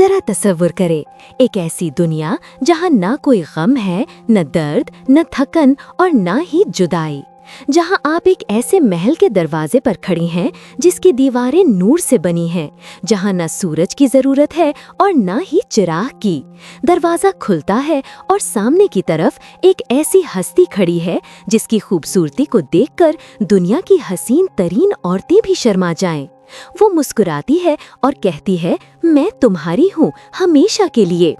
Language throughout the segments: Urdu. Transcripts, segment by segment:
ذرا تصور کرے ایک ایسی دنیا جہاں نہ کوئی غم ہے، نہ درد، نہ تھکن اور نہ ہی جدائی، جہاں آپ ایک ایسے محل کے دروازے پر کھڑی ہیں جس کی دیواریں نور سے بنی ہیں، جہاں نہ سورج کی ضرورت ہے اور نہ ہی چراغ کی۔ دروازہ کھلتا ہے اور سامنے کی طرف ایک ایسی ہستی کھڑی ہے جس کی خوبصورتی کو دیکھ کر دنیا کی حسین ترین عورتیں بھی شرما جائیں۔ وہ مسکراتی ہے اور کہتی ہے، میں تمہاری ہوں ہمیشہ کے لیے۔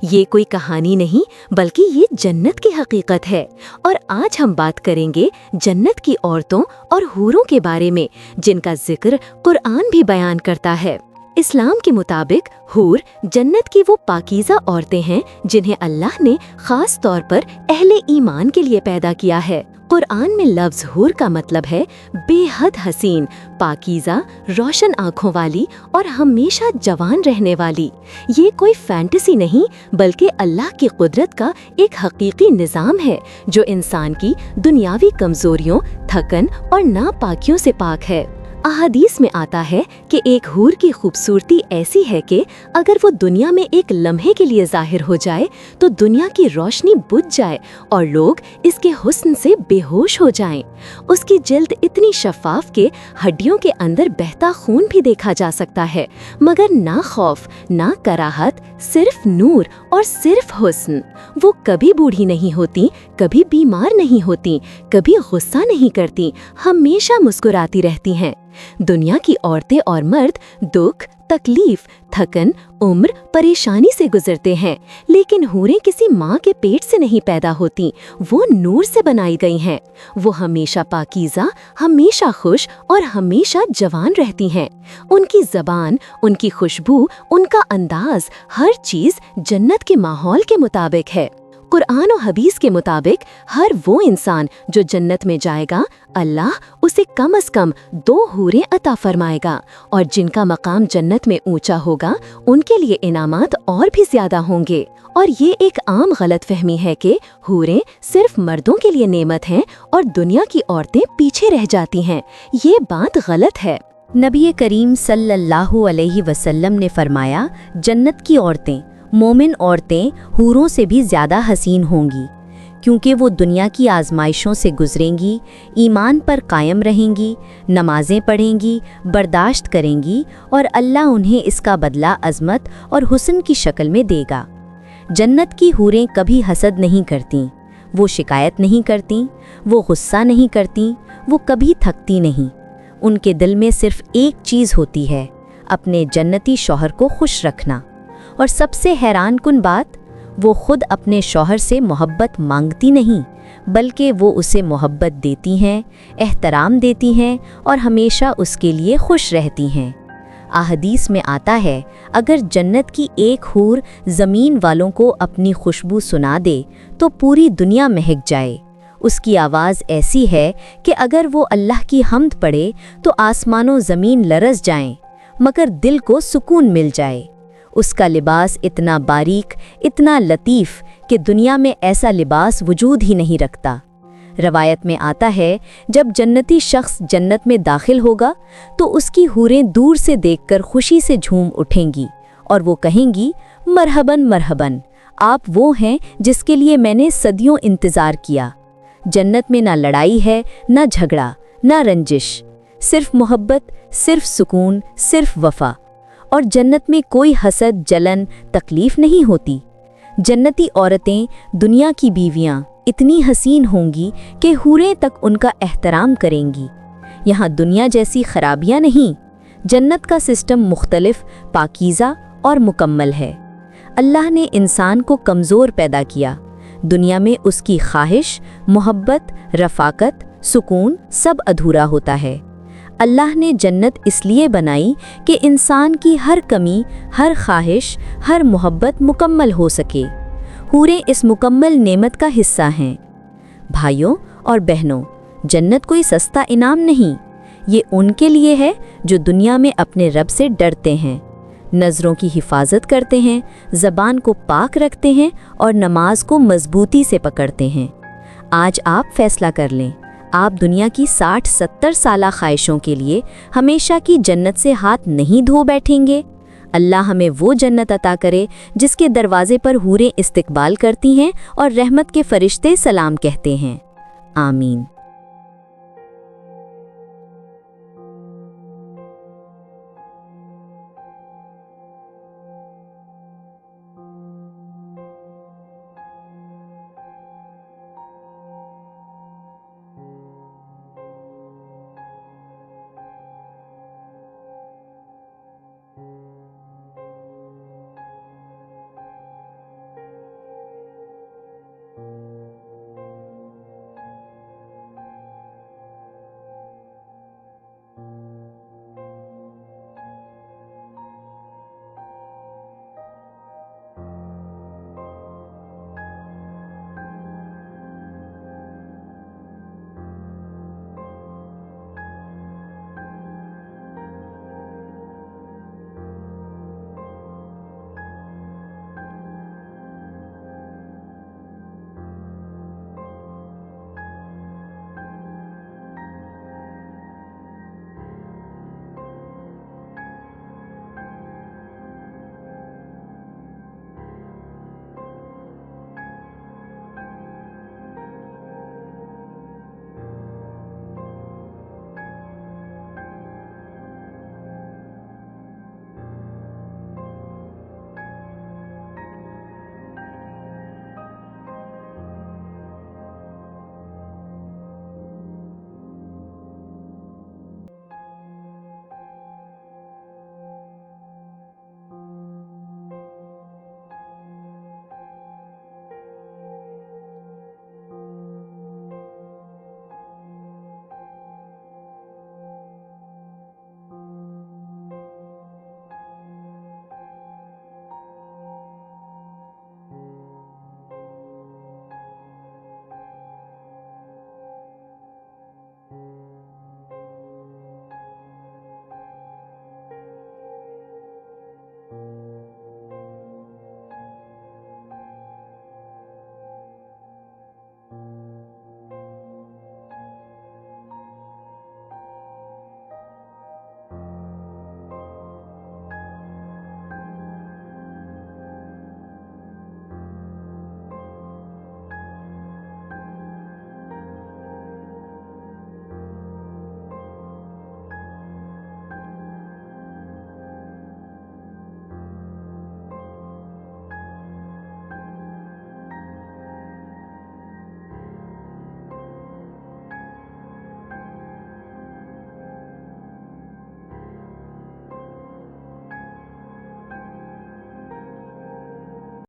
یہ کوئی کہانی نہیں بلکہ یہ جنت کی حقیقت ہے، اور آج ہم بات کریں گے جنت کی عورتوں اور حوروں کے بارے میں جن کا ذکر قرآن بھی بیان کرتا ہے۔ اسلام کے مطابق حور جنت کی وہ پاکیزہ عورتیں ہیں جنہیں اللہ نے خاص طور پر اہل ایمان کے لیے پیدا کیا ہے۔ قرآن میں لفظ حور کا مطلب ہے بے حد حسین، پاکیزہ، روشن آنکھوں والی اور ہمیشہ جوان رہنے والی۔ یہ کوئی فینٹیسی نہیں بلکہ اللہ کی قدرت کا ایک حقیقی نظام ہے جو انسان کی دنیاوی کمزوریوں، تھکن اور ناپاکیوں سے پاک ہے۔ احادیث میں آتا ہے کہ ایک حور کی خوبصورتی ایسی ہے کہ اگر وہ دنیا میں ایک لمحے کے لیے ظاہر ہو جائے تو دنیا کی روشنی بجھ جائے اور لوگ اس کے حسن سے بے ہوش ہو جائیں۔ اس کی جلد اتنی شفاف کہ ہڈیوں کے اندر بہتا خون بھی دیکھا جا سکتا ہے، مگر نہ خوف، نہ کراہت، صرف نور اور صرف حسن۔ وہ کبھی بوڑھی نہیں ہوتی، کبھی بیمار نہیں ہوتی، کبھی غصہ نہیں کرتی، ہمیشہ مسکراتی رہتی ہیں۔ دنیا کی عورتیں اور مرد دکھ، تکلیف، تھکن، عمر، پریشانی سے گزرتے ہیں، لیکن حوریں کسی ماں کے پیٹ سے نہیں پیدا ہوتی، وہ نور سے بنائی گئی ہیں۔ وہ ہمیشہ پاکیزہ، ہمیشہ خوش اور ہمیشہ جوان رہتی ہیں۔ ان کی زبان، ان کی خوشبو، ان کا انداز، ہر چیز جنت کے ماحول کے مطابق ہے۔ قرآن و حدیث کے مطابق ہر وہ انسان جو جنت میں جائے گا، اللہ اسے کم از کم 2 حوریں عطا فرمائے گا، اور جن کا مقام جنت میں اونچا ہوگا ان کے لیے انعامات اور بھی زیادہ ہوں گے۔ اور یہ ایک عام غلط فہمی ہے کہ حوریں صرف مردوں کے لیے نعمت ہیں اور دنیا کی عورتیں پیچھے رہ جاتی ہیں۔ یہ بات غلط ہے۔ نبی کریم صلی اللہ علیہ وسلم نے فرمایا، جنت کی عورتیں، مومن عورتیں حوروں سے بھی زیادہ حسین ہوں گی، کیونکہ وہ دنیا کی آزمائشوں سے گزریں گی، ایمان پر قائم رہیں گی، نمازیں پڑھیں گی، برداشت کریں گی، اور اللہ انہیں اس کا بدلہ عظمت اور حسن کی شکل میں دے گا۔ جنت کی حوریں کبھی حسد نہیں کرتیں، وہ شکایت نہیں کرتیں، وہ غصہ نہیں کرتیں، وہ کبھی تھکتی نہیں۔ ان کے دل میں صرف ایک چیز ہوتی ہے، اپنے جنتی شوہر کو خوش رکھنا۔ اور سب سے حیران کن بات، وہ خود اپنے شوہر سے محبت مانگتی نہیں بلکہ وہ اسے محبت دیتی ہیں، احترام دیتی ہیں اور ہمیشہ اس کے لیے خوش رہتی ہیں۔ احادیث میں آتا ہے، اگر جنت کی ایک حور زمین والوں کو اپنی خوشبو سنا دے تو پوری دنیا مہک جائے۔ اس کی آواز ایسی ہے کہ اگر وہ اللہ کی حمد پڑھے تو آسمان و زمین لرز جائیں، مگر دل کو سکون مل جائے۔ اس کا لباس اتنا باریک، اتنا لطیف کہ دنیا میں ایسا لباس وجود ہی نہیں رکھتا۔ روایت میں آتا ہے، جب جنتی شخص جنت میں داخل ہوگا تو اس کی حوریں دور سے دیکھ کر خوشی سے جھوم اٹھیں گی اور وہ کہیں گی، مرحباً مرحباً، آپ وہ ہیں جس کے لیے میں نے صدیوں انتظار کیا۔ جنت میں نہ لڑائی ہے، نہ جھگڑا، نہ رنجش، صرف محبت، صرف سکون، صرف وفا۔ اور جنت میں کوئی حسد، جلن، تکلیف نہیں ہوتی۔ جنتی عورتیں، دنیا کی بیویاں اتنی حسین ہوں گی کہ حوریں تک ان کا احترام کریں گی۔ یہاں دنیا جیسی خرابیاں نہیں، جنت کا سسٹم مختلف، پاکیزہ اور مکمل ہے۔ اللہ نے انسان کو کمزور پیدا کیا، دنیا میں اس کی خواہش، محبت، رفاقت، سکون سب ادھورا ہوتا ہے۔ اللہ نے جنت اس لیے بنائی کہ انسان کی ہر کمی، ہر خواہش، ہر محبت مکمل ہو سکے۔ حوریں اس مکمل نعمت کا حصہ ہیں۔ بھائیوں اور بہنوں، جنت کوئی سستا انعام نہیں، یہ ان کے لیے ہے جو دنیا میں اپنے رب سے ڈرتے ہیں، نظروں کی حفاظت کرتے ہیں، زبان کو پاک رکھتے ہیں اور نماز کو مضبوطی سے پکڑتے ہیں۔ آج آپ فیصلہ کر لیں، آپ دنیا کی 60-70 سالہ خواہشوں کے لیے ہمیشہ کی جنت سے ہاتھ نہیں دھو بیٹھیں گے؟ اللہ ہمیں وہ جنت عطا کرے جس کے دروازے پر حوریں استقبال کرتی ہیں اور رحمت کے فرشتے سلام کہتے ہیں۔ آمین۔